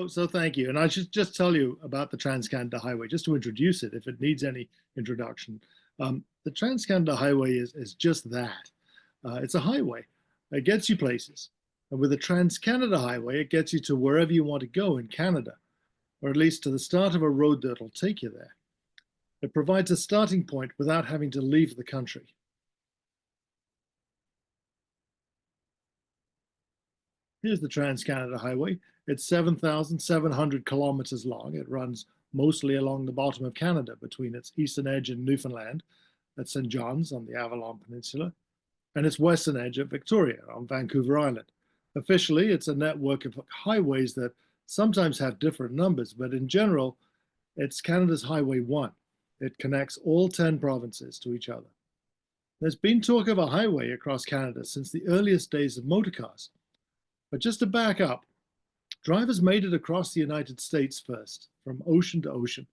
So thank you. And I should just tell you about the Trans-Canada Highway, just to introduce it, if it needs any introduction. The Trans-Canada Highway is just that. It's a highway. It gets you places. And with the Trans-Canada Highway, it gets you to wherever you want to go in Canada, or at least to the start of a road that'll take you there. It provides a starting point without having to leave the country. Here's the Trans-Canada Highway. It's 7,700 kilometers long. It runs mostly along the bottom of Canada between its eastern edge in Newfoundland at St. John's on the Avalon Peninsula and its western edge at Victoria on Vancouver Island. Officially, it's a network of highways that sometimes have different numbers, but in general, it's Canada's Highway 1. It connects all 10 provinces to each other. There's been talk of a highway across Canada since the earliest days of motorcars. But just to back up, drivers made it across the United States first, from ocean to ocean,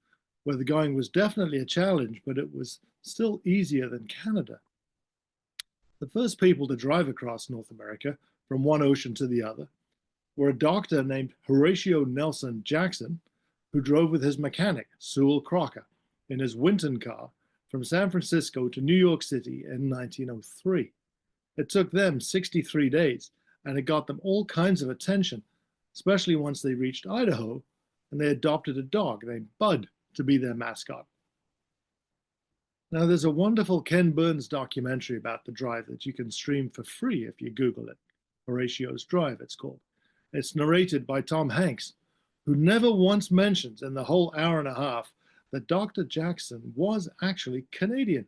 where the going was definitely a challenge, but it was still easier than Canada. The first people to drive across North America from one ocean to the other were a doctor named Horatio Nelson Jackson, who drove with his mechanic, Sewell Crocker, in his Winton car from San Francisco to New York City in 1903. It took them 63 days, and it got them all kinds of attention, especially once they reached Idaho and they adopted a dog named Bud to be their mascot. Now, there's a wonderful Ken Burns documentary about the drive that you can stream for free if you Google it. Horatio's Drive, it's called. It's narrated by Tom Hanks, who never once mentions in the whole hour and a half that Dr. Jackson was actually Canadian.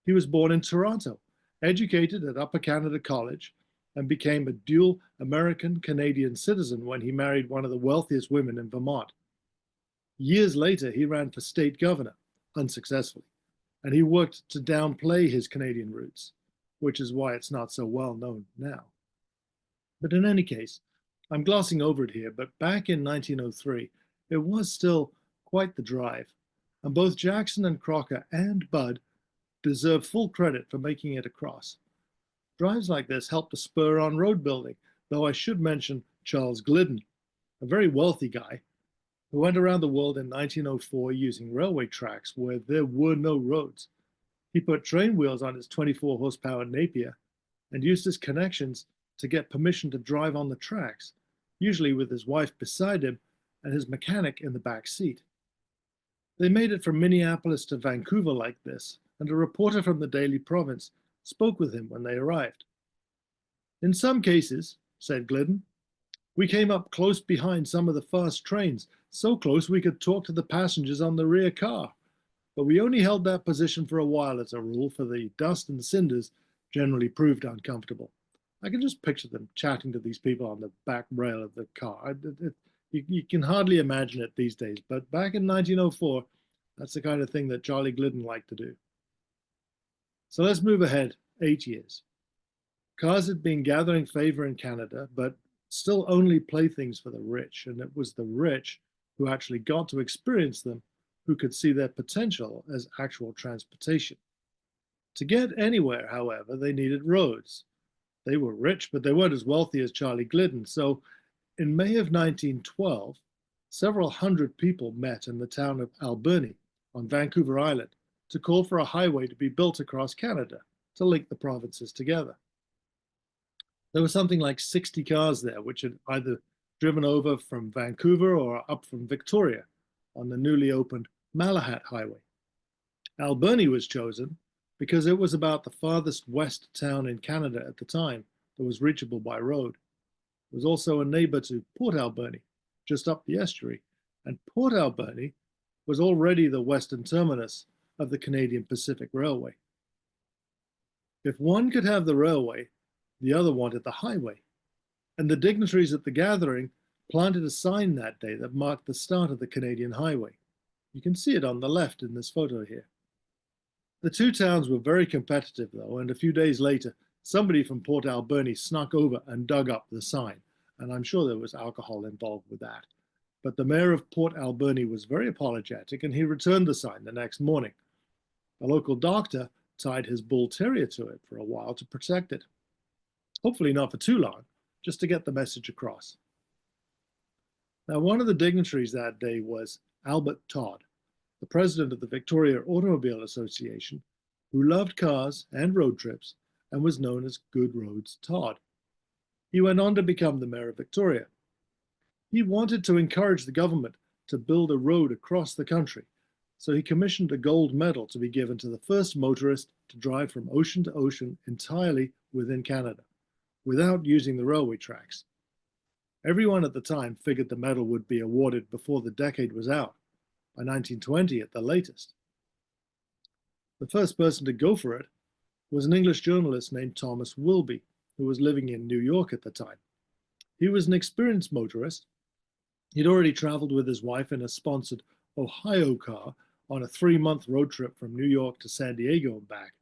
He was born in Toronto, educated at Upper Canada College, and became a dual American-Canadian citizen when he married one of the wealthiest women in Vermont. Years later, he ran for state governor, unsuccessfully, and he worked to downplay his Canadian roots, which is why it's not so well known now. But in any case, I'm glossing over it here, but back in 1903, it was still quite the drive, and both Jackson and Crocker and Bud deserve full credit for making it across. Drives like this helped to spur on road building, though I should mention Charles Glidden, a very wealthy guy who went around the world in 1904 using railway tracks where there were no roads. He put train wheels on his 24 horsepower Napier and used his connections to get permission to drive on the tracks, usually with his wife beside him and his mechanic in the back seat. They made it from Minneapolis to Vancouver like this, and a reporter from the Daily Province spoke with him when they arrived. In some cases, said Glidden, we came up close behind some of the fast trains, so close we could talk to the passengers on the rear car. But we only held that position for a while as a rule, for the dust and cinders generally proved uncomfortable. I can just picture them chatting to these people on the back rail of the car. You can hardly imagine it these days, but back in 1904, that's the kind of thing that Charlie Glidden liked to do. So let's move ahead 8 years. Cars had been gathering favor in Canada, but still only playthings for the rich, and it was the rich who actually got to experience them who could see their potential as actual transportation. To get anywhere, however, they needed roads. They were rich, but they weren't as wealthy as Charlie Glidden, so in May of 1912, several hundred people met in the town of Alberni on Vancouver Island to call for a highway to be built across Canada to link the provinces together. There were something like 60 cars there, which had either driven over from Vancouver or up from Victoria on the newly opened Malahat Highway. Alberni was chosen because it was about the farthest west town in Canada at the time that was reachable by road. It was also a neighbor to Port Alberni, just up the estuary, and Port Alberni was already the western terminus of the Canadian Pacific Railway. If one could have the railway, the other wanted the highway, and the dignitaries at the gathering planted a sign that day that marked the start of the Canadian Highway. You can see it on the left in this photo here. The two towns were very competitive, though, and a few days later, somebody from Port Alberni snuck over and dug up the sign, and I'm sure there was alcohol involved with that. But the mayor of Port Alberni was very apologetic, and he returned the sign the next morning. A local doctor tied his bull terrier to it for a while to protect it. Hopefully not for too long, just to get the message across. Now, one of the dignitaries that day was Albert Todd, the president of the Victoria Automobile Association, who loved cars and road trips and was known as Good Roads Todd. He went on to become the mayor of Victoria. He wanted to encourage the government to build a road across the country, so he commissioned a gold medal to be given to the first motorist to drive from ocean to ocean entirely within Canada, without using the railway tracks. Everyone at the time figured the medal would be awarded before the decade was out, by 1920 at the latest. The first person to go for it was an English journalist named Thomas Wilby, who was living in New York at the time. He was an experienced motorist. He'd already traveled with his wife in a sponsored Ohio car on a 3-month road trip from New York to San Diego and back.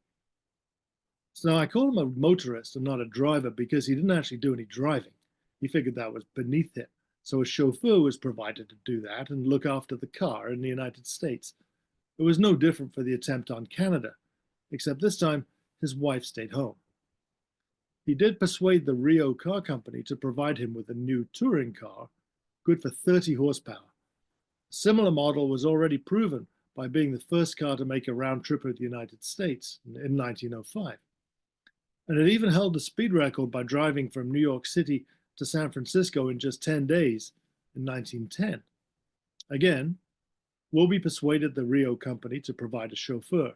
So I call him a motorist and not a driver because he didn't actually do any driving. He figured that was beneath him. So a chauffeur was provided to do that and look after the car in the United States. It was no different for the attempt on Canada, except this time his wife stayed home. He did persuade the Rio Car Company to provide him with a new touring car, good for 30 horsepower. A similar model was already proven by being the first car to make a round trip of the United States in 1905. And it even held the speed record by driving from New York City to San Francisco in just 10 days in 1910. Again, Wilby persuaded the Rio Company to provide a chauffeur.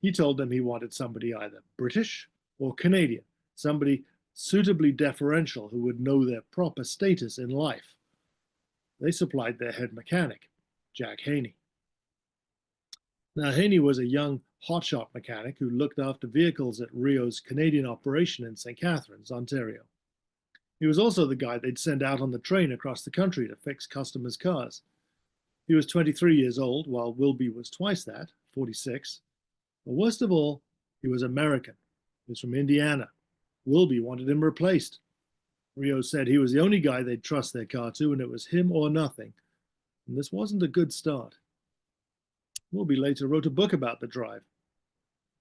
He told them he wanted somebody either British or Canadian, somebody suitably deferential who would know their proper status in life. They supplied their head mechanic, Jack Haney. Now, Haney was a young hotshot mechanic who looked after vehicles at Rio's Canadian operation in St. Catharines, Ontario. He was also the guy they'd send out on the train across the country to fix customers' cars. He was 23 years old, while Wilby was twice that, 46. But worst of all, he was American. He was from Indiana. Wilby wanted him replaced. Rio said he was the only guy they'd trust their car to, and it was him or nothing. And this wasn't a good start. Wilby later wrote a book about the drive.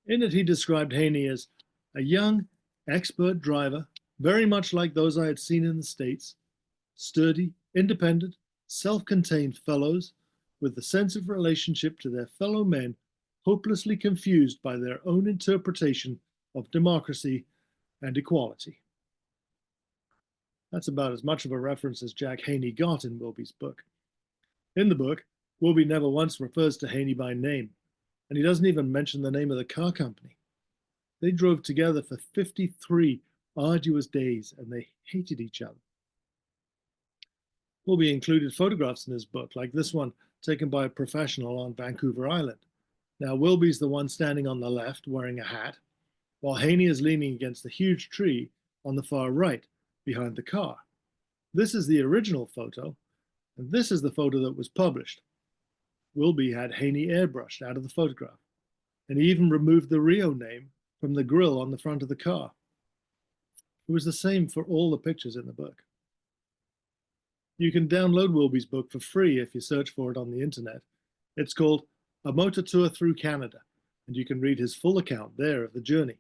In it, he described Haney as a young, expert driver, very much like those I had seen in the States, sturdy, independent, self-contained fellows with the sense of relationship to their fellow men hopelessly confused by their own interpretation of democracy and equality. That's about as much of a reference as Jack Haney got in Wilby's book. In the book, Wilby never once refers to Haney by name, and he doesn't even mention the name of the car company. They drove together for 53 arduous days, and they hated each other. Wilby included photographs in his book, like this one taken by a professional on Vancouver Island. Now, Wilby's the one standing on the left wearing a hat, while Haney is leaning against the huge tree on the far right, behind the car. This is the original photo, and this is the photo that was published. Wilby had Haney airbrushed out of the photograph, and he even removed the Rio name from the grille on the front of the car. It was the same for all the pictures in the book. You can download Wilby's book for free if you search for it on the internet. It's called A Motor Tour Through Canada, and you can read his full account there of the journey.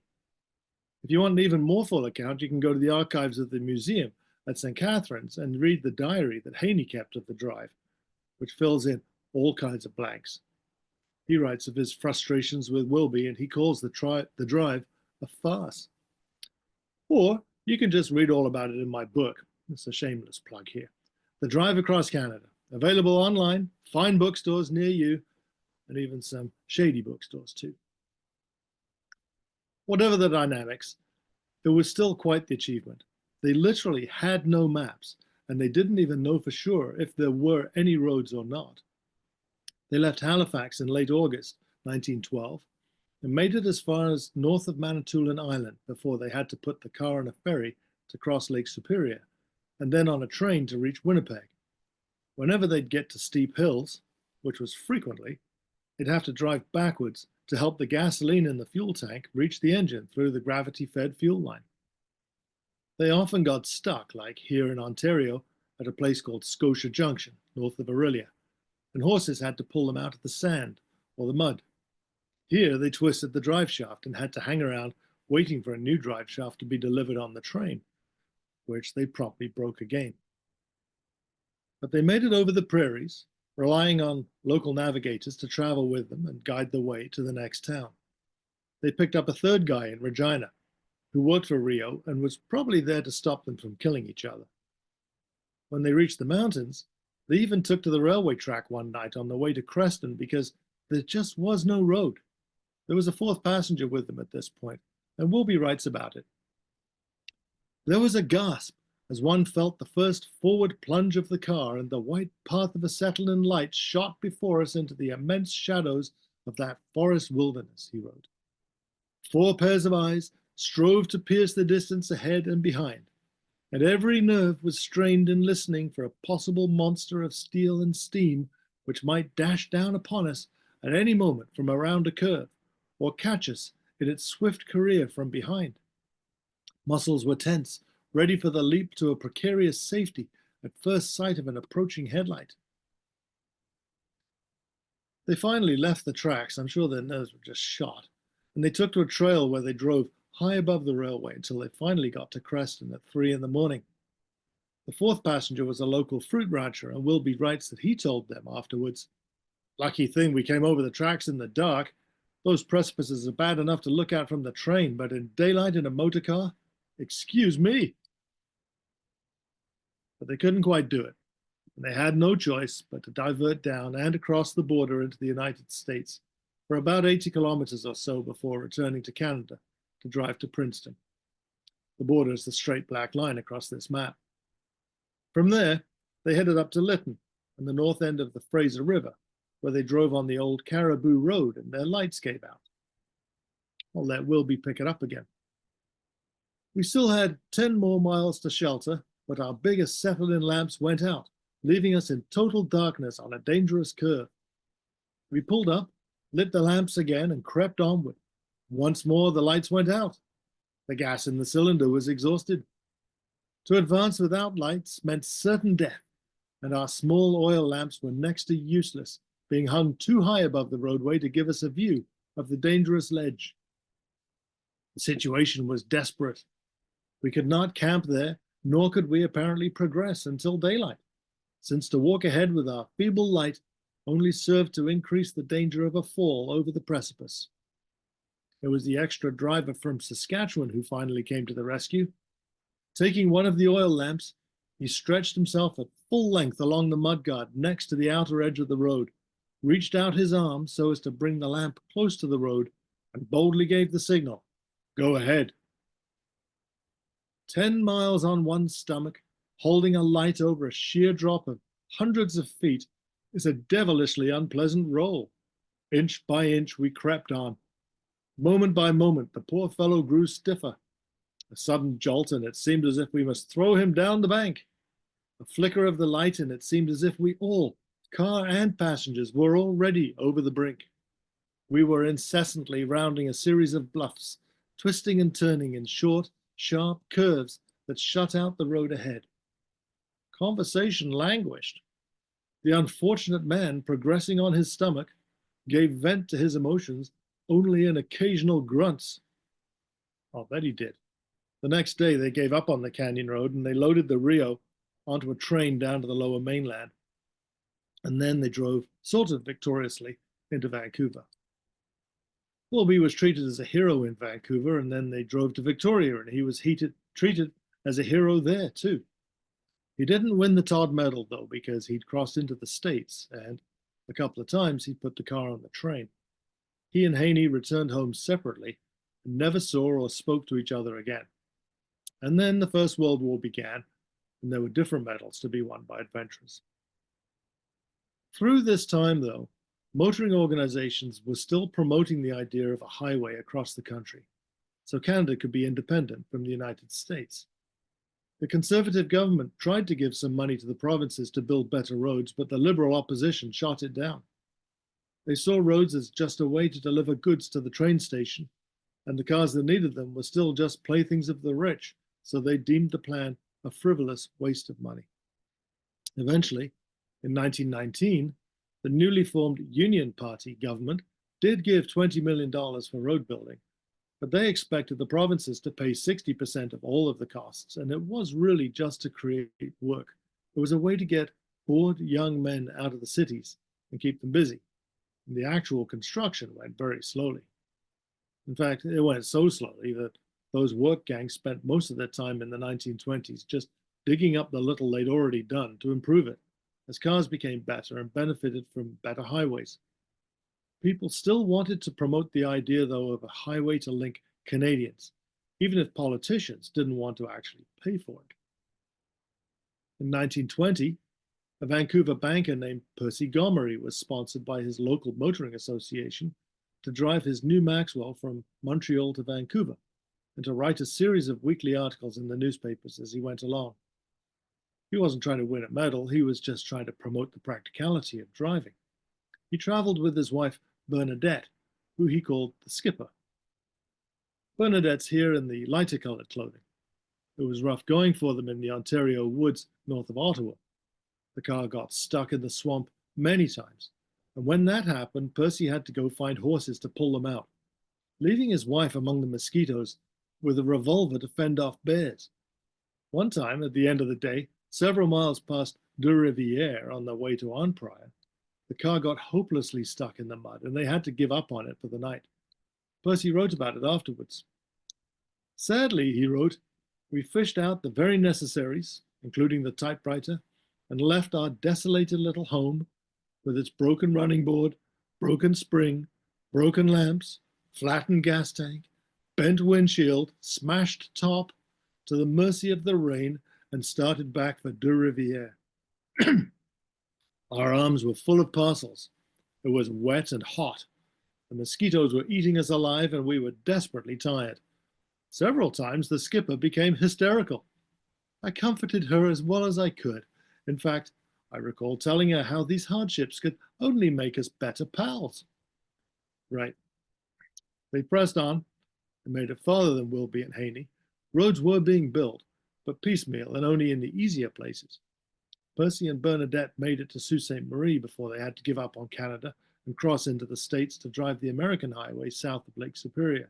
If you want an even more full account, you can go to the archives of the museum at St. Catharines and read the diary that Haney kept of the drive, which fills in all kinds of blanks. He writes of his frustrations with Wilby, and he calls the drive a farce. Or you can just read all about it in my book. It's a shameless plug here. The Drive Across Canada, available online, fine bookstores near you, and even some shady bookstores too. Whatever the dynamics, it was still quite the achievement. They literally had no maps, and they didn't even know for sure if there were any roads or not. They left Halifax in late August 1912 and made it as far as north of Manitoulin Island before they had to put the car on a ferry to cross Lake Superior, and then on a train to reach Winnipeg. Whenever they'd get to steep hills, which was frequently, they'd have to drive backwards to help the gasoline in the fuel tank reach the engine through the gravity-fed fuel line. They often got stuck, like here in Ontario, at a place called Scotia Junction, north of Orillia, and horses had to pull them out of the sand or the mud. Here they twisted the drive shaft and had to hang around waiting for a new drive shaft to be delivered on the train, which they promptly broke again. But they made it over the prairies, relying on local navigators to travel with them and guide the way to the next town. They picked up a third guy in Regina, who worked for Rio and was probably there to stop them from killing each other. When they reached the mountains, they even took to the railway track one night on the way to Creston because there just was no road. There was a fourth passenger with them at this point, and Wilby writes about it. There was a gasp as one felt the first forward plunge of the car, and the white path of acetylene light shot before us into the immense shadows of that forest wilderness, he wrote. 4 pairs of eyes strove to pierce the distance ahead and behind, and every nerve was strained in listening for a possible monster of steel and steam which might dash down upon us at any moment from around a curve, or catch us in its swift career from behind. Muscles were tense, ready for the leap to a precarious safety at first sight of an approaching headlight. They finally left the tracks. I'm sure their nerves were just shot, and they took to a trail where they drove high above the railway until they finally got to Creston at 3 in the morning. The fourth passenger was a local fruit rancher, and Wilby writes that he told them afterwards, "Lucky thing we came over the tracks in the dark. Those precipices are bad enough to look at from the train, but in daylight in a motor car, excuse me." But they couldn't quite do it, and they had no choice but to divert down and across the border into the United States for about 80 kilometers or so before returning to Canada to drive to Princeton. The border is the straight black line across this map. From there, they headed up to Lytton and the north end of the Fraser River, where they drove on the old Caribou Road and their lights gave out. I'll let Wilby pick it up again. We still had 10 more miles to shelter, but our big acetylene lamps went out, leaving us in total darkness on a dangerous curve. We pulled up, lit the lamps again, and crept onward. Once more, the lights went out. The gas in the cylinder was exhausted. To advance without lights meant certain death, and our small oil lamps were next to useless, being hung too high above the roadway to give us a view of the dangerous ledge. The situation was desperate. We could not camp there, nor could we apparently progress until daylight, since to walk ahead with our feeble light only served to increase the danger of a fall over the precipice. It was the extra driver from Saskatchewan who finally came to the rescue. Taking one of the oil lamps, he stretched himself at full length along the mudguard next to the outer edge of the road, reached out his arm so as to bring the lamp close to the road, and boldly gave the signal, "Go ahead." 10 miles on one's stomach, holding a light over a sheer drop of hundreds of feet, is a devilishly unpleasant roll. Inch by inch we crept on. Moment by moment, the poor fellow grew stiffer. A sudden jolt, and it seemed as if we must throw him down the bank. A flicker of the light, and it seemed as if we all, car and passengers, were already over the brink. We were incessantly rounding a series of bluffs, twisting and turning in short, sharp curves that shut out the road ahead. Conversation languished. The unfortunate man, progressing on his stomach, gave vent to his emotions only in occasional grunts. I'll bet he did. The next day, they gave up on the canyon road and they loaded the Rio onto a train down to the lower mainland. And then they drove, sort of victoriously, into Vancouver. Wilby was treated as a hero in Vancouver, and then they drove to Victoria, and he was treated as a hero there, too. He didn't win the Todd Medal, though, because he'd crossed into the States, and a couple of times he put the car on the train. He and Haney returned home separately and never saw or spoke to each other again. And then the First World War began, and there were different medals to be won by adventurers. Through this time, though, motoring organizations were still promoting the idea of a highway across the country, so Canada could be independent from the United States. The Conservative government tried to give some money to the provinces to build better roads, but the Liberal opposition shot it down. They saw roads as just a way to deliver goods to the train station, and the cars that needed them were still just playthings of the rich, so they deemed the plan a frivolous waste of money. Eventually, in 1919, the newly formed Union Party government did give $20 million for road building, but they expected the provinces to pay 60% of all of the costs, and it was really just to create work. It was a way to get bored young men out of the cities and keep them busy. And the actual construction went very slowly. In fact, it went so slowly that those work gangs spent most of their time in the 1920s just digging up the little they'd already done to improve it, as cars became better and benefited from better highways. People still wanted to promote the idea, though, of a highway to link Canadians, even if politicians didn't want to actually pay for it. In 1920, a Vancouver banker named Percy Gomery was sponsored by his local motoring association to drive his new Maxwell from Montreal to Vancouver and to write a series of weekly articles in the newspapers as he went along. He wasn't trying to win a medal, he was just trying to promote the practicality of driving. He traveled with his wife, Bernadette, who he called the skipper. Bernadette's here in the lighter colored clothing. It was rough going for them in the Ontario woods north of Ottawa. The car got stuck in the swamp many times, and when that happened, Percy had to go find horses to pull them out, leaving his wife among the mosquitoes with a revolver to fend off bears. One time, at the end of the day, several miles past De Rivière on their way to Arnprior, the car got hopelessly stuck in the mud, and they had to give up on it for the night. Percy wrote about it afterwards. Sadly, he wrote, we fished out the very necessaries, including the typewriter, and left our desolated little home with its broken running board, broken spring, broken lamps, flattened gas tank, bent windshield, smashed top, to the mercy of the rain, and started back for De Rivière. Our arms were full of parcels. It was wet and hot. The mosquitoes were eating us alive, and we were desperately tired. Several times the skipper became hysterical. I comforted her as well as I could. In fact, I recall telling her how these hardships could only make us better pals. Right. They pressed on and made it farther than Wilby and Haney. Roads were being built, but piecemeal and only in the easier places. Percy and Bernadette made it to Sault Ste. Marie before they had to give up on Canada and cross into the States to drive the American highway south of Lake Superior.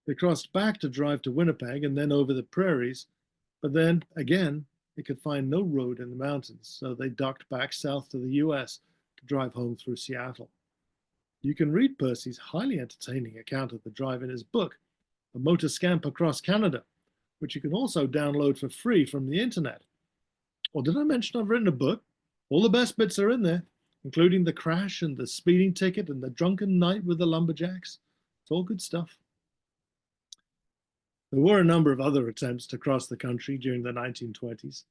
They crossed back to drive to Winnipeg and then over the prairies, but then, again, they could find no road in the mountains, so they ducked back south to the US to drive home through Seattle. You can read Percy's highly entertaining account of the drive in his book, A Motor Scamp Across Canada, which you can also download for free from the internet. Or did I mention I've written a book? All the best bits are in there, including the crash and the speeding ticket and the drunken night with the lumberjacks. It's all good stuff. There were a number of other attempts to cross the country during the 1920s,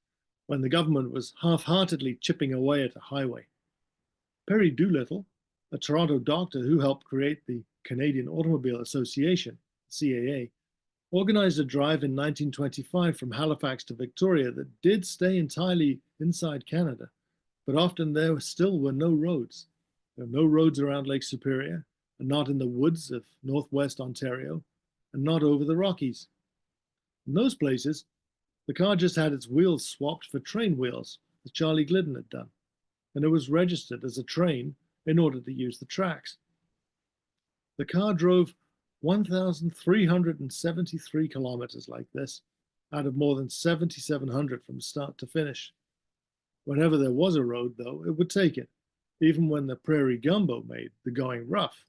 when the government was half-heartedly chipping away at a highway. Perry Doolittle, a Toronto doctor who helped create the Canadian Automobile Association, CAA, organized a drive in 1925 from Halifax to Victoria that did stay entirely inside Canada, but often there still were no roads. There were no roads around Lake Superior, and not in the woods of northwest Ontario, and not over the Rockies. In those places, the car just had its wheels swapped for train wheels, as Charlie Glidden had done, and it was registered as a train in order to use the tracks. The car drove 1,373 kilometers like this, out of more than 7,700 from start to finish. Whenever there was a road, though, it would take it, even when the prairie gumbo made the going rough.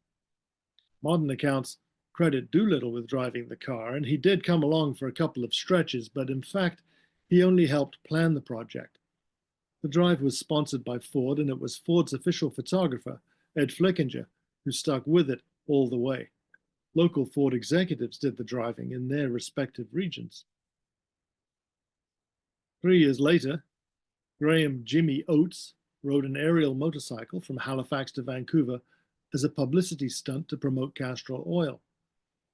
Modern accounts credit Doolittle with driving the car, and he did come along for a couple of stretches, but in fact, he only helped plan the project. The drive was sponsored by Ford, and it was Ford's official photographer, Ed Flickinger, who stuck with it all the way. Local Ford executives did the driving in their respective regions. 3 years later, Graham Jimmy Oates rode an aerial motorcycle from Halifax to Vancouver as a publicity stunt to promote Castrol Oil.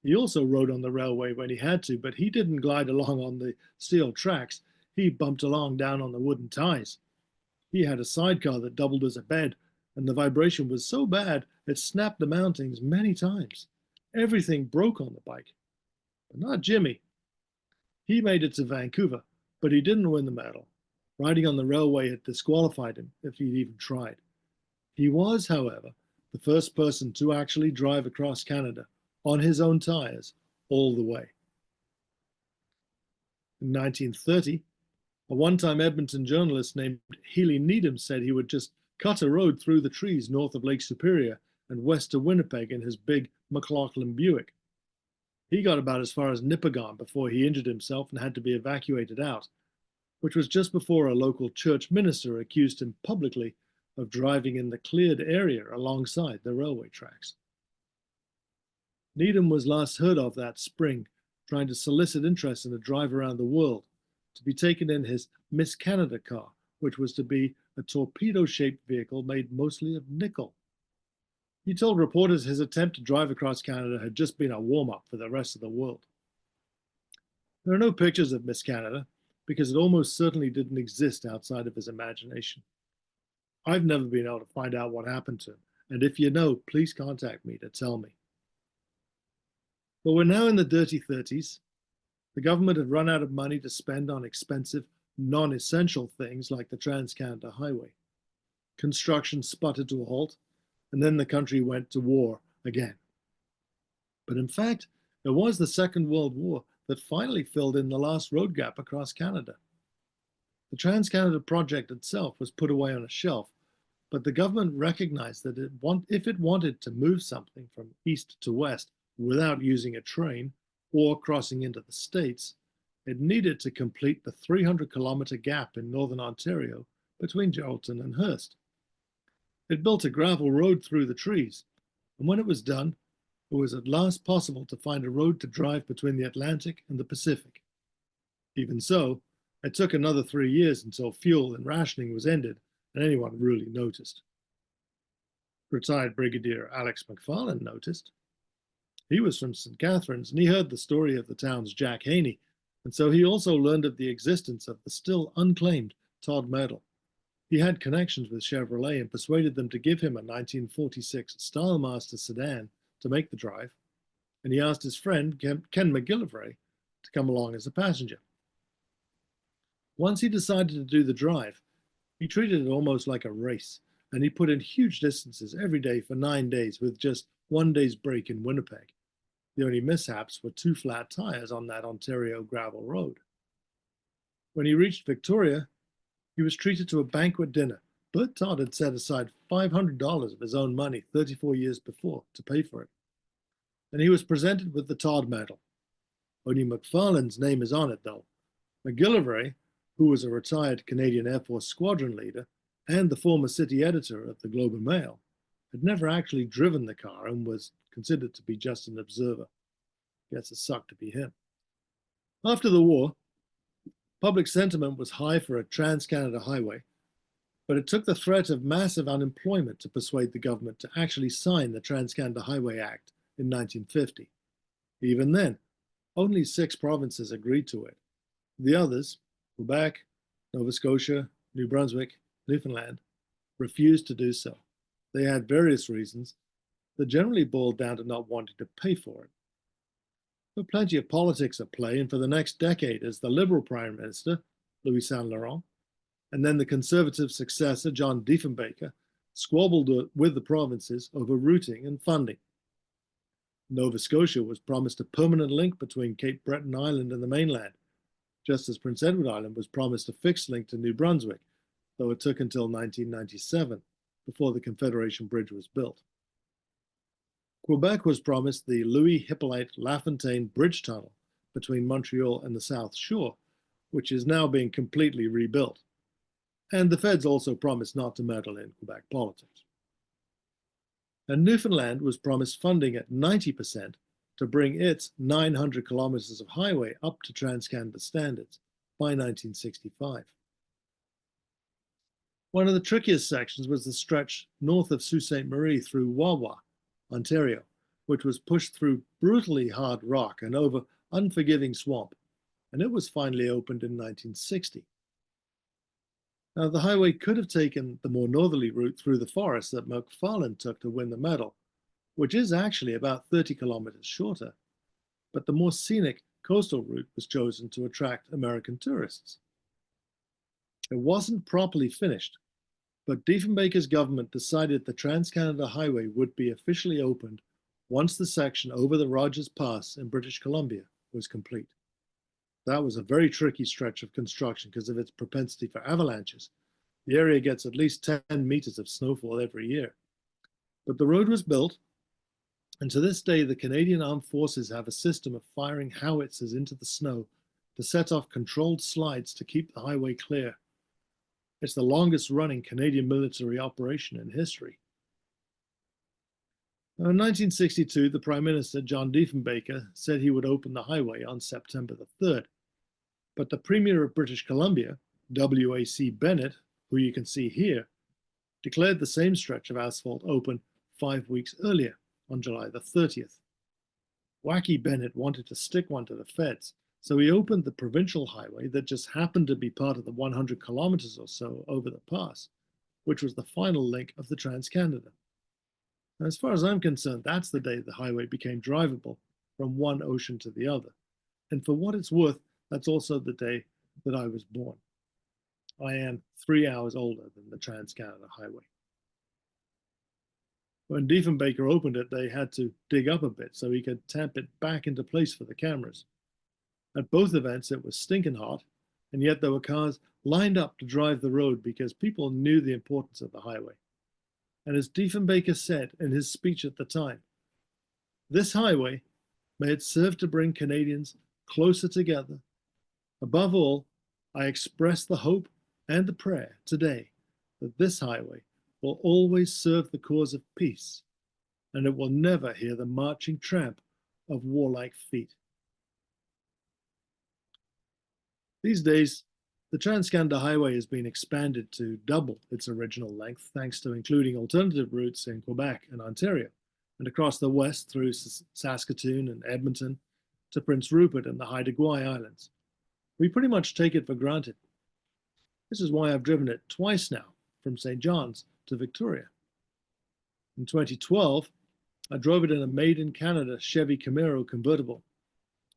He also rode on the railway when he had to, but he didn't glide along on the steel tracks. He bumped along down on the wooden ties. He had a sidecar that doubled as a bed, and the vibration was so bad it snapped the mountings many times. Everything broke on the bike. But not Jimmy. He made it to Vancouver, but he didn't win the medal. Riding on the railway had disqualified him if he'd even tried. He was, however, the first person to actually drive across Canada on his own tires all the way. In 1930, A one-time Edmonton journalist named Healy Needham said he would just cut a road through the trees north of Lake Superior and west of Winnipeg in his big McLaughlin Buick. He got about as far as Nipigon before he injured himself and had to be evacuated out, which was just before a local church minister accused him publicly of driving in the cleared area alongside the railway tracks. Needham was last heard of that spring, trying to solicit interest in a drive around the world, to be taken in his Miss Canada car, which was to be a torpedo-shaped vehicle made mostly of nickel. He told reporters his attempt to drive across Canada had just been a warm-up for the rest of the world. There are no pictures of Miss Canada, because it almost certainly didn't exist outside of his imagination. I've never been able to find out what happened to him, and if you know, please contact me to tell me. But we're now in the dirty 30s. The government had run out of money to spend on expensive, non-essential things like the Trans-Canada Highway. Construction sputtered to a halt, and then the country went to war again. But in fact, it was the Second World War that finally filled in the last road gap across Canada. The Trans-Canada project itself was put away on a shelf, but the government recognized that if it wanted to move something from east to west without using a train or crossing into the States, it needed to complete the 300-kilometer gap in northern Ontario between Geraldton and Hearst. It built a gravel road through the trees, and when it was done, it was at last possible to find a road to drive between the Atlantic and the Pacific. Even so, it took another 3 years until fuel and rationing was ended and anyone really noticed. Retired Brigadier Alex Macfarlane noticed. He was from St. Catharines, and he heard the story of the town's Jack Haney, and so he also learned of the existence of the still unclaimed Todd Medal. He had connections with Chevrolet and persuaded them to give him a 1946 Stylemaster sedan to make the drive, and he asked his friend Ken McGillivray to come along as a passenger. Once he decided to do the drive, he treated it almost like a race, and he put in huge distances every day for 9 days with just 1 day's break in Winnipeg. The only mishaps were 2 flat tires on that Ontario gravel road. When he reached Victoria, he was treated to a banquet dinner, but Todd had set aside $500 of his own money 34 years before to pay for it. And he was presented with the Todd Medal. Only Macfarlane's name is on it, though. McGillivray, who was a retired Canadian Air Force squadron leader and the former city editor of the Globe and Mail, had never actually driven the car and was considered to be just an observer. Guess it sucked to be him. After the war, public sentiment was high for a Trans-Canada Highway, but it took the threat of massive unemployment to persuade the government to actually sign the Trans-Canada Highway Act in 1950. Even then, only 6 provinces agreed to it. The others, Quebec, Nova Scotia, New Brunswick, Newfoundland, refused to do so. They had various reasons that generally boiled down to not wanting to pay for it. There were plenty of politics at play, and for the next decade, as the Liberal Prime Minister, Louis Saint Laurent, and then the Conservative successor, John Diefenbaker, squabbled with the provinces over routing and funding. Nova Scotia was promised a permanent link between Cape Breton Island and the mainland, just as Prince Edward Island was promised a fixed link to New Brunswick, though it took until 1997 before the Confederation Bridge was built. Quebec was promised the Louis Hippolyte Lafontaine Bridge Tunnel between Montreal and the South Shore, which is now being completely rebuilt. And the feds also promised not to meddle in Quebec politics. And Newfoundland was promised funding at 90% to bring its 900 kilometers of highway up to Trans-Canada standards by 1965. One of the trickiest sections was the stretch north of Sault Ste. Marie through Wawa, Ontario, which was pushed through brutally hard rock and over unforgiving swamp, and it was finally opened in 1960. Now, the highway could have taken the more northerly route through the forest that Macfarlane took to win the medal, which is actually about 30 kilometers shorter, but the more scenic coastal route was chosen to attract American tourists. It wasn't properly finished, but Diefenbaker's government decided the Trans-Canada Highway would be officially opened once the section over the Rogers Pass in British Columbia was complete. That was a very tricky stretch of construction because of its propensity for avalanches. The area gets at least 10 meters of snowfall every year. But the road was built, and to this day, the Canadian Armed Forces have a system of firing howitzers into the snow to set off controlled slides to keep the highway clear. It's the longest running Canadian military operation in history. Now, in 1962, the Prime Minister, John Diefenbaker, said he would open the highway on September the 3rd. But the Premier of British Columbia, W.A.C. Bennett, who you can see here, declared the same stretch of asphalt open 5 weeks earlier, on July the 30th. Wacky Bennett wanted to stick one to the feds, so he opened the provincial highway that just happened to be part of the 100 kilometers or so over the pass, which was the final link of the Trans-Canada. As far as I'm concerned, that's the day the highway became drivable from one ocean to the other. And for what it's worth, that's also the day that I was born. I am 3 hours older than the Trans-Canada Highway. When Diefenbaker opened it, they had to dig up a bit so he could tamp it back into place for the cameras. At both events, it was stinking hot, and yet there were cars lined up to drive the road because people knew the importance of the highway. And as Diefenbaker said in his speech at the time, this highway, may it serve to bring Canadians closer together. Above all, I express the hope and the prayer today that this highway will always serve the cause of peace, and it will never hear the marching tramp of warlike feet. These days, the Trans-Canada Highway has been expanded to double its original length, thanks to including alternative routes in Quebec and Ontario, and across the west through Saskatoon and Edmonton to Prince Rupert and the Haida Gwaii Islands. We pretty much take it for granted. This is why I've driven it twice now, from St. John's to Victoria. In 2012, I drove it in a made-in-Canada Chevy Camaro convertible,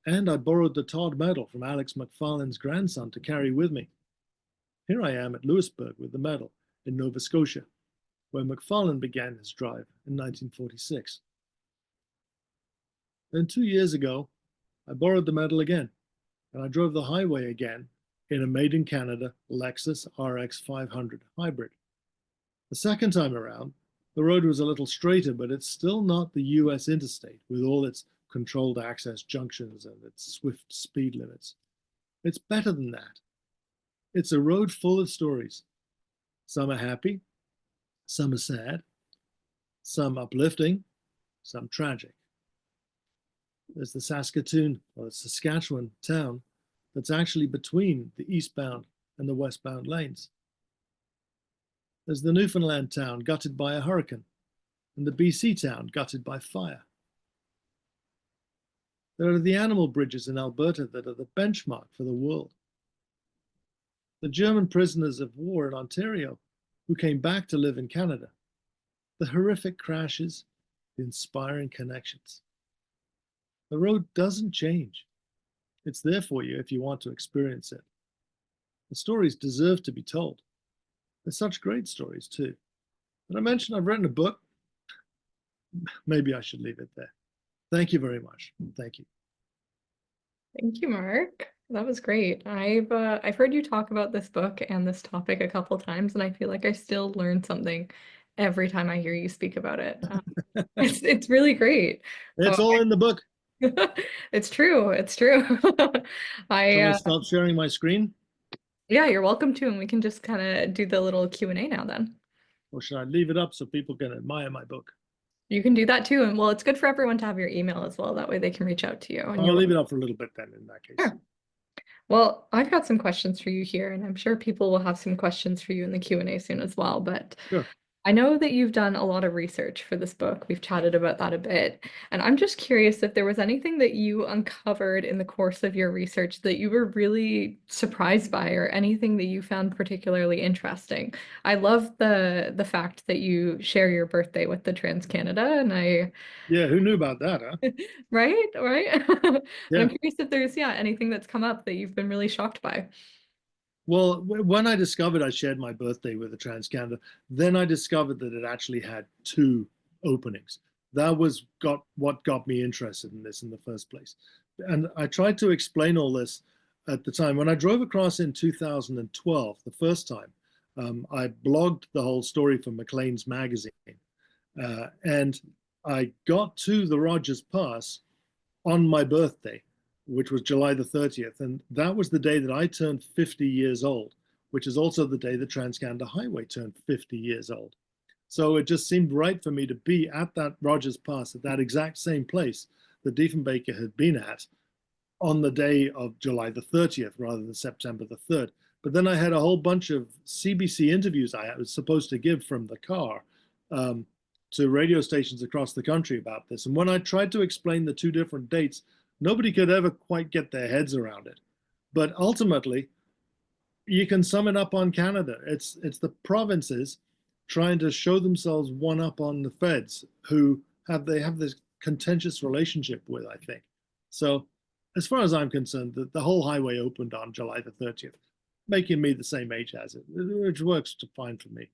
and I borrowed the Todd medal from Alex Macfarlane's grandson to carry with me. Here I am at Louisbourg with the medal in Nova Scotia, where Macfarlane began his drive in 1946. Then 2 years ago, I borrowed the medal again, and I drove the highway again in a made-in-Canada Lexus RX 500 hybrid. The second time around, the road was a little straighter, but it's still not the US interstate with all its controlled access junctions and its swift speed limits. It's better than that. It's a road full of stories. Some are happy, some are sad, some uplifting, some tragic. There's the Saskatoon or the Saskatchewan town that's actually between the eastbound and the westbound lanes. There's the Newfoundland town gutted by a hurricane, and the BC town gutted by fire. There are the animal bridges in Alberta that are the benchmark for the world. The German prisoners of war in Ontario who came back to live in Canada. The horrific crashes, the inspiring connections. The road doesn't change. It's there for you if you want to experience it. The stories deserve to be told. They're such great stories too. And I mentioned I've written a book. Maybe I should leave it there. Thank you very much. Thank you. Thank you, Mark. That was great. I've heard you talk about this book and this topic a couple times, and I feel like I still learn something every time I hear you speak about it. It's really great. It's all in the book. It's true. It's true. Shall I stop sharing my screen? Yeah, you're welcome to, and we can just kind of do the little Q&A now then. Or should I leave it up so people can admire my book? You can do that too. And well, it's good for everyone to have your email as well. That way they can reach out to you. And I'll leave it up for a little bit then in that case. Sure. Well, I've got some questions for you here, and I'm sure people will have some questions for you in the Q&A soon as well. But Sure. I know that you've done a lot of research for this book. We've chatted about that a bit. And I'm just curious if there was anything that you uncovered in the course of your research that you were really surprised by, or anything that you found particularly interesting. I love the fact that you share your birthday with the Trans-Canada, and Yeah, who knew about that, huh? right? Yeah. I'm curious if there's anything that's come up that you've been really shocked by. Well, when I discovered I shared my birthday with the Trans-Canada, then I discovered that it actually had 2 openings. That was what got me interested in this in the first place. And I tried to explain all this at the time. When I drove across in 2012, the first time, I blogged the whole story for Maclean's magazine. And I got to the Rogers Pass on my birthday, which was July the 30th. And that was the day that I turned 50 years old, which is also the day the Trans-Canada Highway turned 50 years old. So it just seemed right for me to be at that Rogers Pass, at that exact same place that Diefenbaker had been at on the day of July the 30th rather than September the 3rd. But then I had a whole bunch of CBC interviews I was supposed to give from the car to radio stations across the country about this. And when I tried to explain the two different dates, nobody could ever quite get their heads around it. But ultimately, you can sum it up on Canada. It's the provinces trying to show themselves one up on the feds who they have this contentious relationship with, I think. So as far as I'm concerned, the whole highway opened on July the 30th, making me the same age as it, which works fine for me.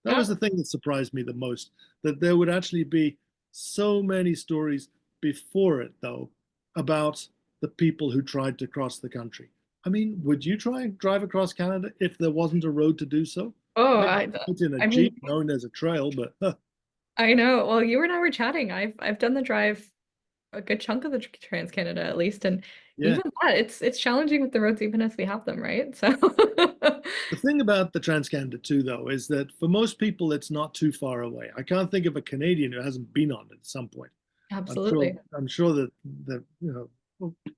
That was the thing that surprised me the most, that there would actually be so many stories before it, though, about the people who tried to cross the country. I mean, would you try and drive across Canada if there wasn't a road to do so? Oh, I'd put in a I Jeep mean, knowing there's a trail, but I know. Well, you and I were chatting. I've done the drive a good chunk of the Trans-Canada at least, and yeah. even that, it's challenging with the roads even as we have them, right? So The thing about the Trans-Canada too, though, is that for most people, it's not too far away. I can't think of a Canadian who hasn't been on it at some point. absolutely. I'm sure that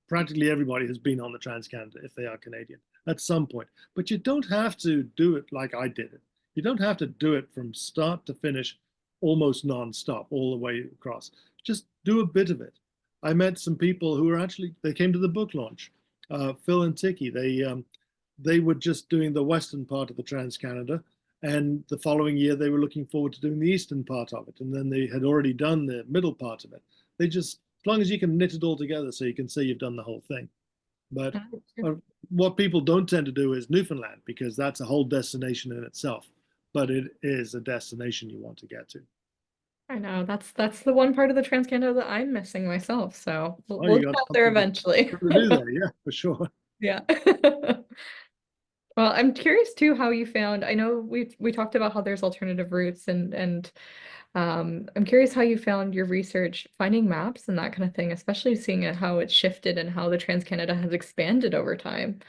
practically everybody has been on the Trans-Canada if they are Canadian at some point. But you don't have to do it like I did it. You don't have to do it from start to finish, almost non-stop, all the way across. Just do a bit of it. I met some people who were they came to the book launch. Phil and Tiki, they were just doing the western part of the Trans-Canada, and the following year they were looking forward to doing the eastern part of it, and then they had already done the middle part of it. They just, as long as you can knit it all together so you can say you've done the whole thing. But what people don't tend to do is Newfoundland, because that's a whole destination in itself, but it is a destination you want to get to. I know that's the one part of the Trans-Canada that I'm missing myself. So we'll You get got out there something eventually. to do there, yeah, for sure. Yeah. Well, I'm curious too how you found, I know we talked about how there's alternative routes and I'm curious how you found your research finding maps and that kind of thing, especially seeing how it's shifted and how the Trans-Canada has expanded over time.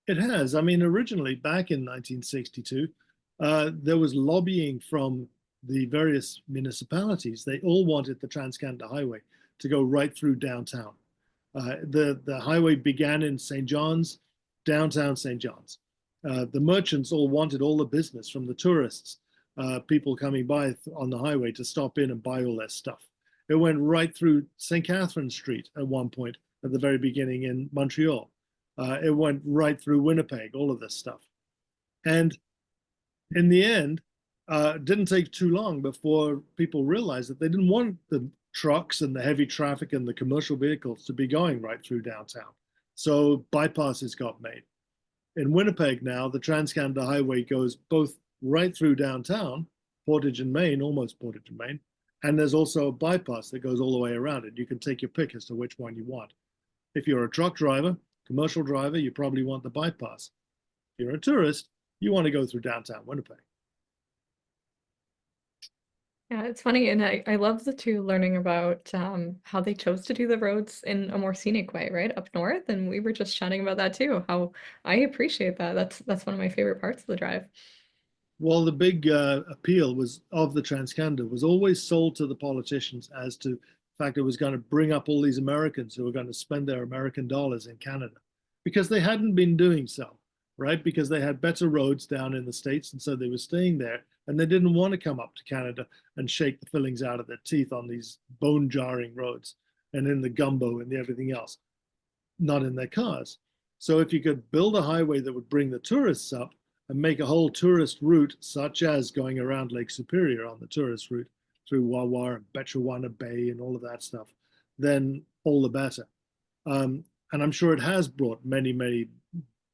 It has. I mean, originally back in 1962, there was lobbying from the various municipalities. They all wanted the Trans-Canada Highway to go right through downtown. The highway began in St. John's, downtown St. John's. The merchants all wanted all the business from the tourists, people coming by on the highway to stop in and buy all their stuff. It went right through St. Catherine Street at one point at the very beginning in Montreal. It went right through Winnipeg, all of this stuff. And in the end, it didn't take too long before people realized that they didn't want the trucks and the heavy traffic and the commercial vehicles to be going right through downtown. So bypasses got made. In Winnipeg now, the Trans-Canada Highway goes both right through downtown, Portage and Main, almost Portage and Main, and there's also a bypass that goes all the way around it. You can take your pick as to which one you want. If you're a truck driver, commercial driver, you probably want the bypass. If you're a tourist, you want to go through downtown Winnipeg. Yeah, it's funny, and I love the two learning about how they chose to do the roads in a more scenic way, right? Up north, and we were just chatting about that too, how I appreciate that. That's one of my favorite parts of the drive. Well, the big appeal was of the Trans-Canada was always sold to the politicians as to the fact it was going to bring up all these Americans who were going to spend their American dollars in Canada, because they hadn't been doing so, right? Because they had better roads down in the States, and so they were staying there, and they didn't want to come up to Canada and shake the fillings out of their teeth on these bone-jarring roads and in the gumbo and the everything else, not in their cars. So if you could build a highway that would bring the tourists up and make a whole tourist route, such as going around Lake Superior on the tourist route through Wawa and Betchawana Bay and all of that stuff, then all the better. And I'm sure it has brought many, many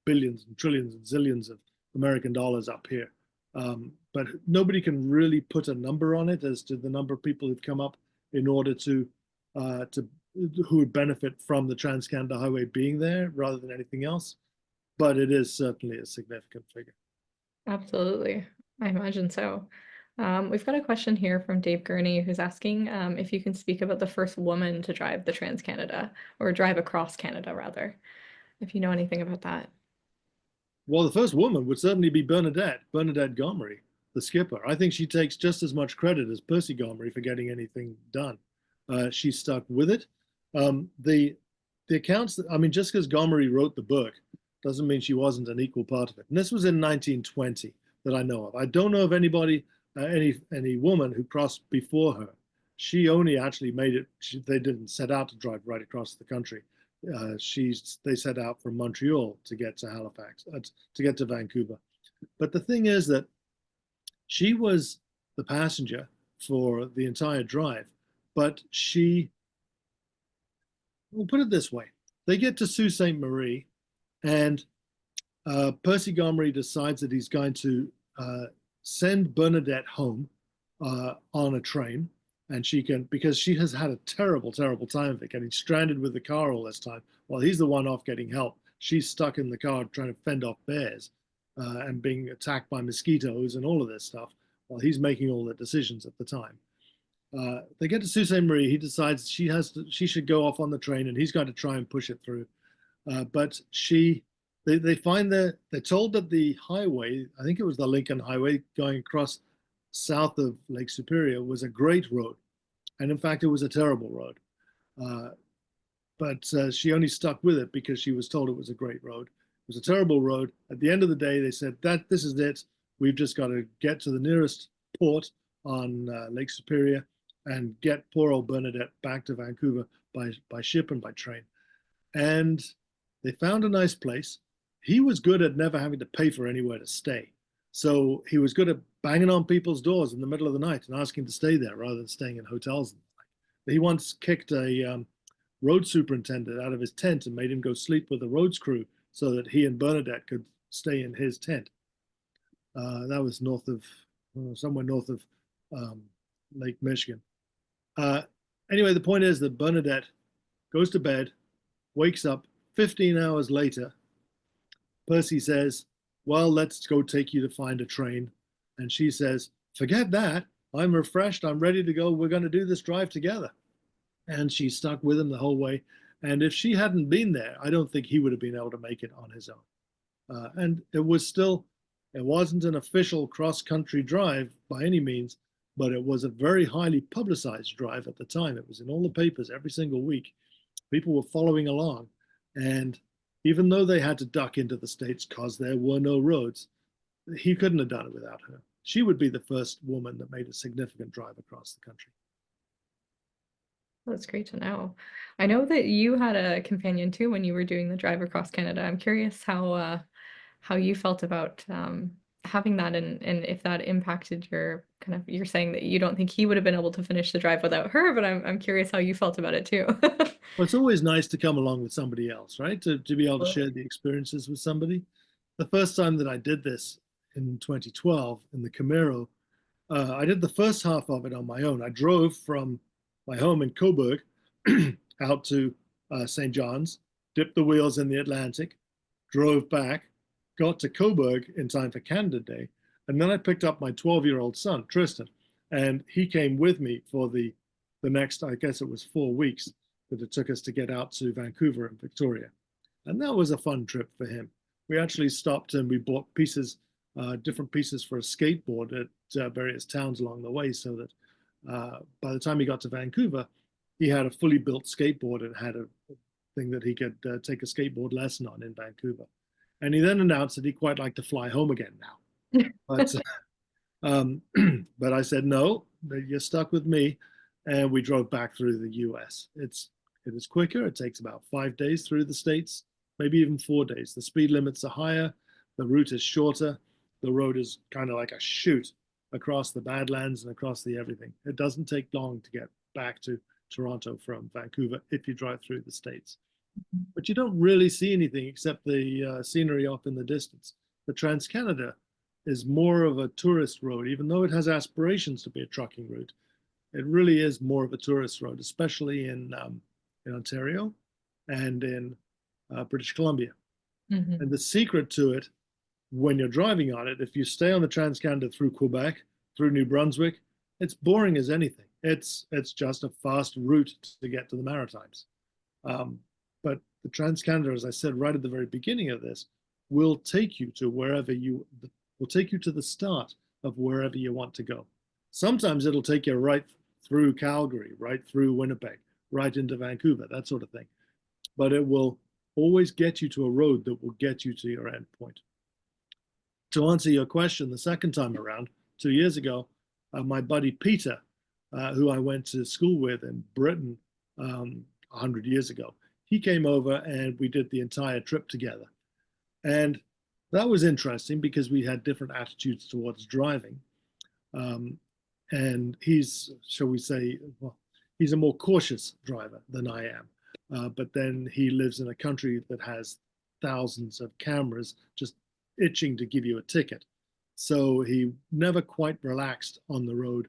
billions and trillions and zillions of American dollars up here. But nobody can really put a number on it as to the number of people who've come up in order to who would benefit from the Trans-Canada Highway being there rather than anything else. But it is certainly a significant figure. Absolutely. I imagine so. We've got a question here from Dave Gurney who's asking if you can speak about the first woman to drive the Trans-Canada, or drive across Canada rather, if you know anything about that. Well, the first woman would certainly be Bernadette Gomery, the skipper. I think she takes just as much credit as Percy Gomery for getting anything done. She stuck with it. The accounts, I mean, just because Gomery wrote the book doesn't mean she wasn't an equal part of it. And this was in 1920 that I know of. I don't know of anybody, any woman who crossed before her. She only actually made it. They didn't set out to drive right across the country. They set out from Montreal to get to Halifax, to get to Vancouver. But the thing is that she was the passenger for the entire drive. But we'll put it this way: they get to Sault Ste. Marie, and Percy Gomery decides that he's going to send Bernadette home on a train, and she can, because she has had a terrible, terrible time of it, getting stranded with the car all this time. While he's the one off getting help, she's stuck in the car trying to fend off bears and being attacked by mosquitoes and all of this stuff, while he's making all the decisions at the time. They get to Sault Ste. Marie. He decides she should go off on the train, and he's going to try and push it through. But they're told that the highway, I think it was the Lincoln Highway going across south of Lake Superior, was a great road. And in fact, it was a terrible road. But she only stuck with it because she was told it was a great road. It was a terrible road. At the end of the day, they said that this is it. We've just got to get to the nearest port on Lake Superior and get poor old Bernadette back to Vancouver by ship and by train. And they found a nice place. He was good at never having to pay for anywhere to stay. So he was good at banging on people's doors in the middle of the night and asking to stay there rather than staying in hotels. He once kicked a road superintendent out of his tent and made him go sleep with the roads crew so that he and Bernadette could stay in his tent. That was somewhere north of Lake Michigan. Anyway, the point is that Bernadette goes to bed, wakes up 15 hours later. Percy says, well, let's go take you to find a train. And she says, forget that. I'm refreshed. I'm ready to go. We're going to do this drive together. And she stuck with him the whole way. And if she hadn't been there, I don't think he would have been able to make it on his own. And it wasn't an official cross-country drive by any means, but it was a very highly publicized drive at the time. It was in all the papers every single week. People were following along. And even though they had to duck into the States because there were no roads, he couldn't have done it without her. She would be the first woman that made a significant drive across the country. That's great to know. I know that you had a companion too when you were doing the drive across Canada. I'm curious how you felt about having that, and if that impacted your you're saying that you don't think he would have been able to finish the drive without her, but I'm curious how you felt about it too. Well, it's always nice to come along with somebody else, right? To be able to share the experiences with somebody. The first time that I did this in 2012 in the Camaro, I did the first half of it on my own. I drove from my home in Cobourg out to St. John's, dipped the wheels in the Atlantic, drove back, got to Cobourg in time for Canada Day, and then I picked up my 12-year-old son, Tristan, and he came with me for the next, I guess it was 4 weeks that it took us to get out to Vancouver and Victoria. And that was a fun trip for him. We actually stopped and we bought different pieces for a skateboard at various towns along the way, so that by the time he got to Vancouver, he had a fully built skateboard and had a thing that he could take a skateboard lesson on in Vancouver. And he then announced that he'd quite like to fly home again now. But I said, no, you're stuck with me. And we drove back through the US. It is quicker. It takes about 5 days through the States, maybe even 4 days. The speed limits are higher. The route is shorter. The road is kind of like a chute across the Badlands and across the everything. It doesn't take long to get back to Toronto from Vancouver if you drive through the States. But you don't really see anything except the scenery off in the distance. The Trans-Canada is more of a tourist road, even though it has aspirations to be a trucking route. It really is more of a tourist road, especially in in Ontario and in British Columbia. Mhm. And the secret to it, when you're driving on it, if you stay on the Trans-Canada through Quebec, through New Brunswick, it's boring as anything. It's just a fast route to get to the Maritimes. But the Trans-Canada, as I said right at the very beginning of this, will take you to will take you to the start of wherever you want to go. Sometimes it'll take you right through Calgary, right through Winnipeg, right into Vancouver, that sort of thing. But it will always get you to a road that will get you to your end point. To answer your question, the second time around, 2 years ago, my buddy Peter, who I went to school with in Britain 100 years ago, he came over and we did the entire trip together. And that was interesting because we had different attitudes towards driving. And he's, shall we say, well, he's a more cautious driver than I am. But then he lives in a country that has thousands of cameras just itching to give you a ticket. So he never quite relaxed on the road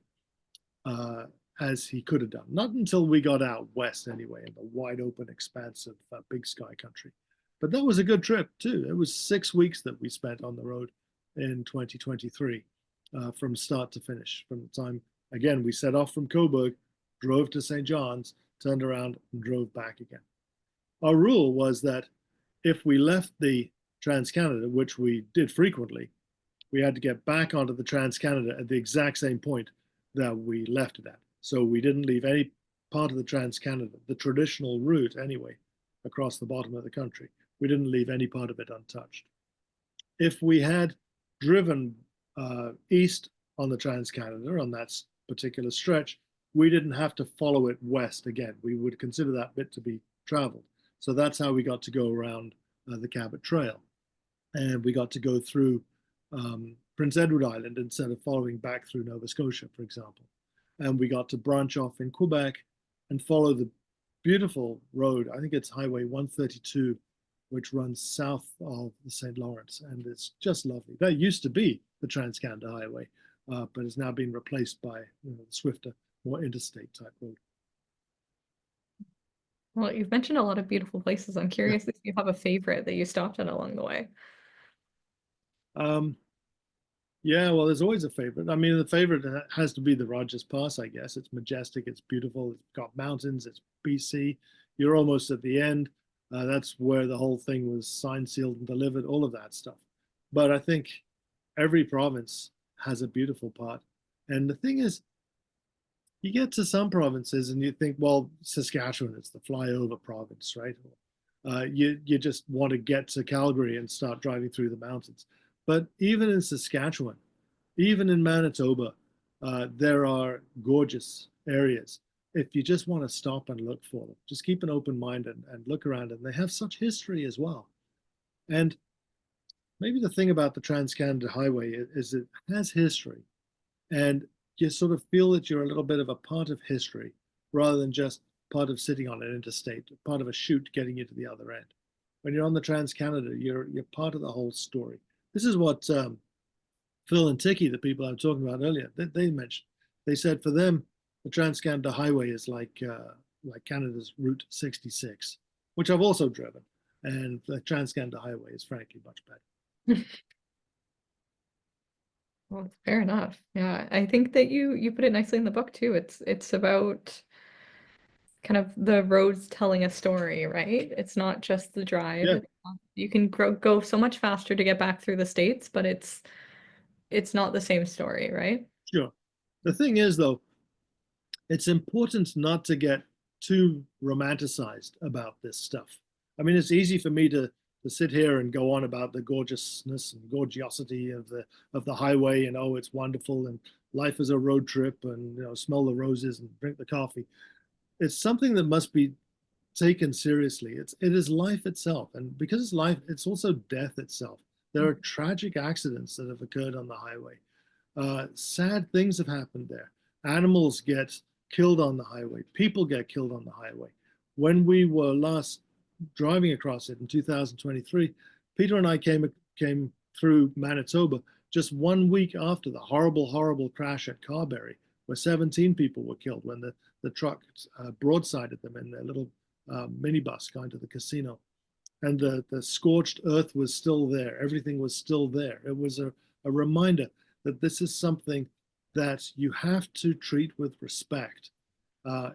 as he could have done. Not until we got out west, anyway, in the wide open expanse of Big Sky country. But that was a good trip, too. It was 6 weeks that we spent on the road in 2023 from start to finish. From the time, again, we set off from Cobourg, drove to St. John's, turned around, and drove back again. Our rule was that if we left the Trans-Canada, which we did frequently, we had to get back onto the Trans-Canada at the exact same point that we left it at. So we didn't leave any part of the Trans-Canada, the traditional route anyway, across the bottom of the country. We didn't leave any part of it untouched. If we had driven east on the Trans-Canada on that particular stretch, we didn't have to follow it west again. We would consider that bit to be traveled. So that's how we got to go around the Cabot Trail. And we got to go through Prince Edward Island instead of following back through Nova Scotia, for example. And we got to branch off in Quebec and follow the beautiful road. I think it's Highway 132, which runs south of the St. Lawrence. And it's just lovely. That used to be the Trans-Canada Highway, but has now been replaced by the swifter, more interstate type road. Well, you've mentioned a lot of beautiful places. I'm Yeah. curious if you have a favorite that you stopped at along the way. Yeah, well, there's always a favorite. I mean, the favorite has to be the Rogers Pass, I guess. It's majestic, it's beautiful, it's got mountains, it's BC. You're almost at the end. That's where the whole thing was signed, sealed, and delivered, all of that stuff. But I think every province has a beautiful part. And the thing is, you get to some provinces and you think, well, Saskatchewan is the flyover province, right? You just want to get to Calgary and start driving through the mountains. But even in Saskatchewan, even in Manitoba, there are gorgeous areas. If you just want to stop and look for them, just keep an open mind and look around. And they have such history as well. And maybe the thing about the Trans-Canada Highway is it has history. And you sort of feel that you're a little bit of a part of history rather than just part of sitting on an interstate, part of a chute getting you to the other end. When you're on the Trans-Canada, you're part of the whole story. This is what Phil and Ticky, the people I was talking about earlier, they mentioned. They said for them, the Trans-Canada Highway is like Canada's Route 66, which I've also driven. And the Trans-Canada Highway is frankly much better. Well, fair enough. Yeah, I think that you put it nicely in the book too. It's about kind of the roads telling a story, right? It's not just the drive. Yeah, You can go so much faster to get back through the States, but it's not the same story, right? sure. The thing is, though, it's important not to get too romanticized about this stuff. I mean, it's easy for me to sit here and go on about the gorgeousness and gorgeosity of the highway and oh, it's wonderful and life is a road trip and smell the roses and drink the coffee. It's something that must be taken seriously. It is life itself, and because it's life, it's also death itself. There are tragic accidents that have occurred on the highway. Sad things have happened there. Animals get killed on the highway. People get killed on the highway. When we were last driving across it in 2023, Peter and I came through Manitoba just 1 week after the horrible crash at Carberry, where 17 people were killed when the truck broadsided them in their little minibus going to the casino. And the scorched earth was still there. Everything was still there. It was a reminder that this is something that you have to treat with respect.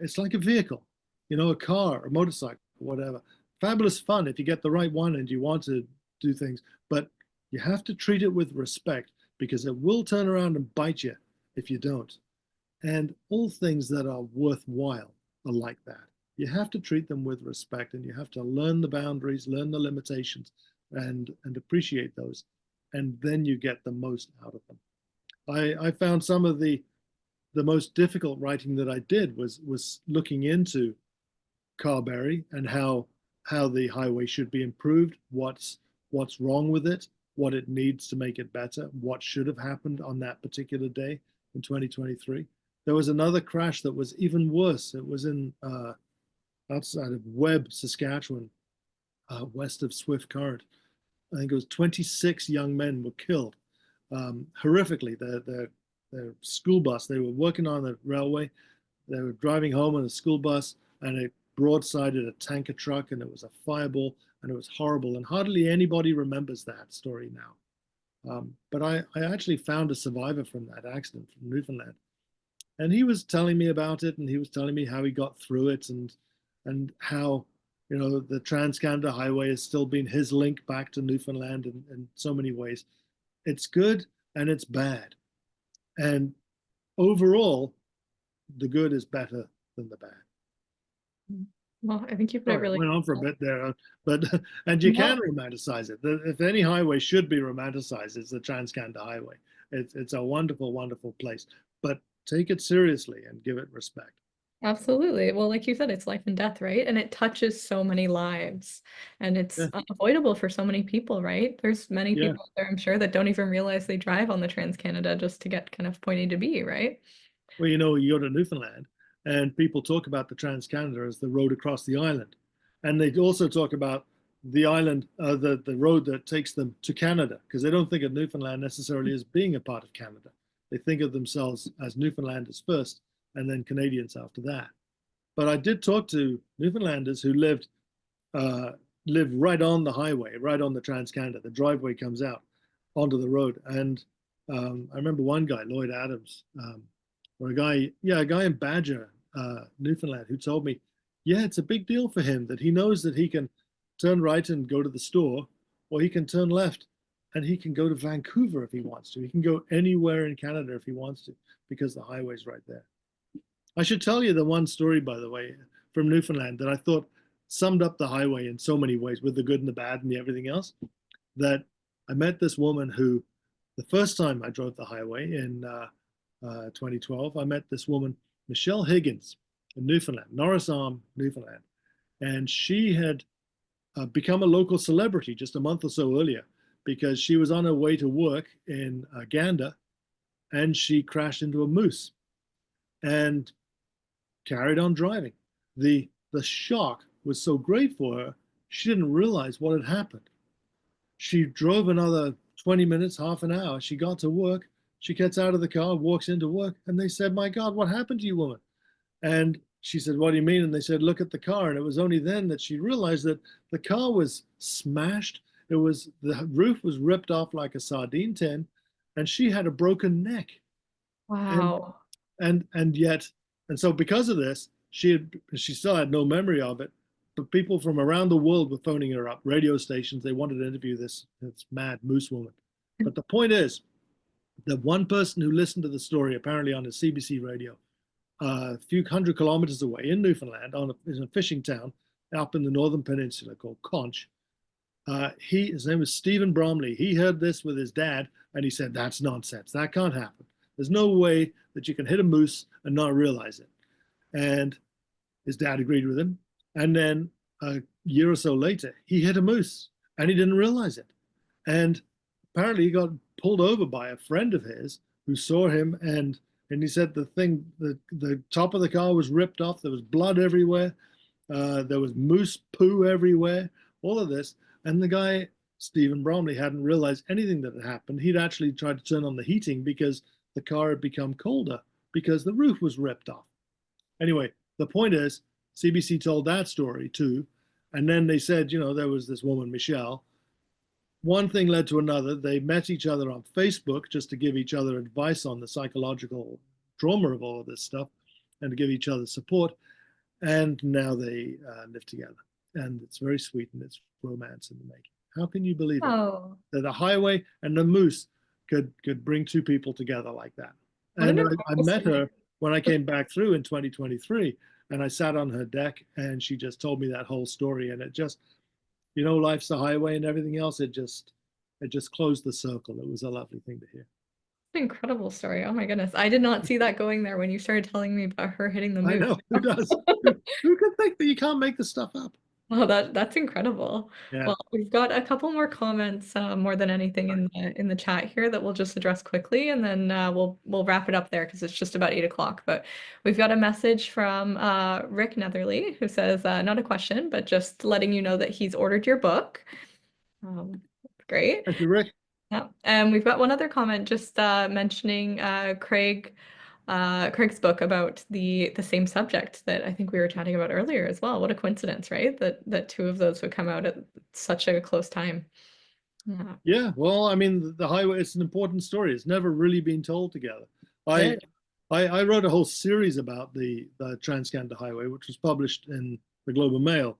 It's like a vehicle, a car, a motorcycle, whatever. Fabulous fun if you get the right one and you want to do things, but you have to treat it with respect because it will turn around and bite you if you don't. And all things that are worthwhile are like that. You have to treat them with respect and you have to learn the boundaries, learn the limitations, and appreciate those. And then you get the most out of them. I found some of the most difficult writing that I did was looking into Carberry and how the highway should be improved, what's wrong with it, what it needs to make it better, what should have happened on that particular day in 2023. There was another crash that was even worse. It was in outside of Webb, Saskatchewan, west of Swift Current. I think it was 26 young men were killed horrifically. Their school bus, they were working on the railway. They were driving home on a school bus and it broadsided a tanker truck and it was a fireball and it was horrible. And hardly anybody remembers that story now. But I actually found a survivor from that accident from Newfoundland. And he was telling me about it and he was telling me how he got through it and how the Trans-Canada Highway has still been his link back to Newfoundland in so many ways. It's good and it's bad. And overall, the good is better than the bad. Well, I think you put it really went on for a bit there, but and you can romanticize it. If any highway should be romanticized, it's the Trans-Canada Highway. It's a wonderful, wonderful place, but take it seriously and give it respect. Absolutely. Well, like you said, it's life and death, right? And it touches so many lives and it's Yeah. unavoidable for so many people, right? There's many Yeah. people out there, I'm sure, that don't even realize they drive on the Trans-Canada just to get kind of point A to B, right? Well, you go to Newfoundland and people talk about the Trans-Canada as the road across the island. And they also talk about the island, the road that takes them to Canada, because they don't think of Newfoundland necessarily as being a part of Canada. They think of themselves as Newfoundlanders first and then Canadians after that. But I did talk to Newfoundlanders who lived right on the highway, right on the Trans-Canada. The driveway comes out onto the road. And I remember one guy, Lloyd Adams, or a guy in Badger, Newfoundland, who told me, yeah, it's a big deal for him that he knows that he can turn right and go to the store, or he can turn left and he can go to Vancouver if he wants to. He can go anywhere in Canada if he wants to, because the highway's right there. I should tell you the one story, by the way, from Newfoundland that I thought summed up the highway in so many ways, with the good and the bad and the everything else, that I met this woman who, the first time I drove the highway in 2012, I met this woman, Michelle Higgins, in Newfoundland, Norris Arm, Newfoundland. And she had become a local celebrity just a month or so earlier because she was on her way to work in Gander and she crashed into a moose and carried on driving. The shock was so great for her, she didn't realize what had happened. She drove another 20 minutes, half an hour. She got to work. She gets out of the car, walks into work, and they said, "My God, what happened to you, woman?" And she said, "What do you mean?" And they said, "Look at the car." And it was only then that she realized that the car was smashed. The roof was ripped off like a sardine tin, and she had a broken neck. Wow. And so because of this, she still had no memory of it. But people from around the world were phoning her up, radio stations. They wanted to interview this mad moose woman. But the point is that one person who listened to the story, apparently on a CBC radio, a few hundred kilometers away in Newfoundland, in a fishing town up in the northern peninsula called Conch, his name was Stephen Bromley. He heard this with his dad, and he said, "That's nonsense. That can't happen. There's no way that you can hit a moose and not realize it." And his dad agreed with him. And then a year or so later, he hit a moose and he didn't realize it. And apparently he got pulled over by a friend of his who saw him, and he said the top of the car was ripped off. There was blood everywhere. There was moose poo everywhere, all of this. And the guy, Stephen Bromley, hadn't realized anything that had happened. He'd actually tried to turn on the heating because the car had become colder because the roof was ripped off. Anyway, the point is, CBC told that story too. And then they said, there was this woman, Michelle. One thing led to another. They met each other on Facebook just to give each other advice on the psychological trauma of all of this stuff and to give each other support. And now they live together. And it's very sweet, and it's romance in the making. How can you believe it? Oh, That a highway and a moose could bring two people together like that. what an And I incredible met story. her when I came back through in 2023, and I sat on her deck, and she just told me that whole story. And it just, life's a highway and everything else. It just closed the circle. It was a lovely thing to hear. Incredible story. Oh my goodness. I did not see that going there when you started telling me about her hitting the I moose. know, who does? Who could think that you can't make this stuff up? Oh, that's incredible. Yeah. Well, we've got a couple more comments, more than anything in the chat here that we'll just address quickly, and then we'll wrap it up there because it's just about 8 o'clock. But we've got a message from Rick Netherly who says, not a question, but just letting you know that he's ordered your book. Great. Thank you, Rick. Yeah. And we've got one other comment just mentioning Craig's book about the same subject that I think we were chatting about earlier as well. What a coincidence, right? That two of those would come out at such a close time. Yeah. Yeah, well, I mean, the highway, it's an important story. It's never really been told together. I Very- I wrote a whole series about the Trans-Canada Highway, which was published in the Globe and Mail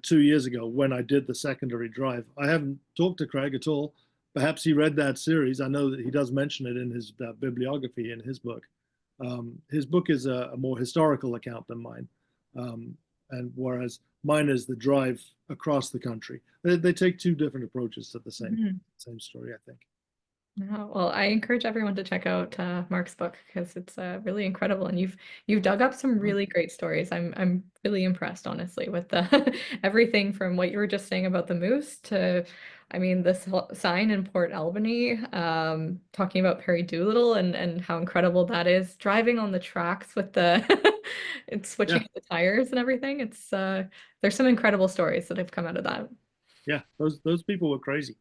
2 years ago when I did the secondary drive. I haven't talked to Craig at all. Perhaps he read that series. I know that he does mention it in his bibliography in his book. His book is a more historical account than mine, and whereas mine is the drive across the country. They take two different approaches to the same story, I think. Yeah, well, I encourage everyone to check out Mark's book because it's really incredible, and you've dug up some really great stories. I'm really impressed, honestly, with the everything from what you were just saying about the moose to, I mean, this sign in Port Albany, talking about Perry Doolittle and how incredible that is. Driving on the tracks with the it's switching Yeah, the tires and everything. It's there's some incredible stories that have come out of that. yeah, those people were crazy.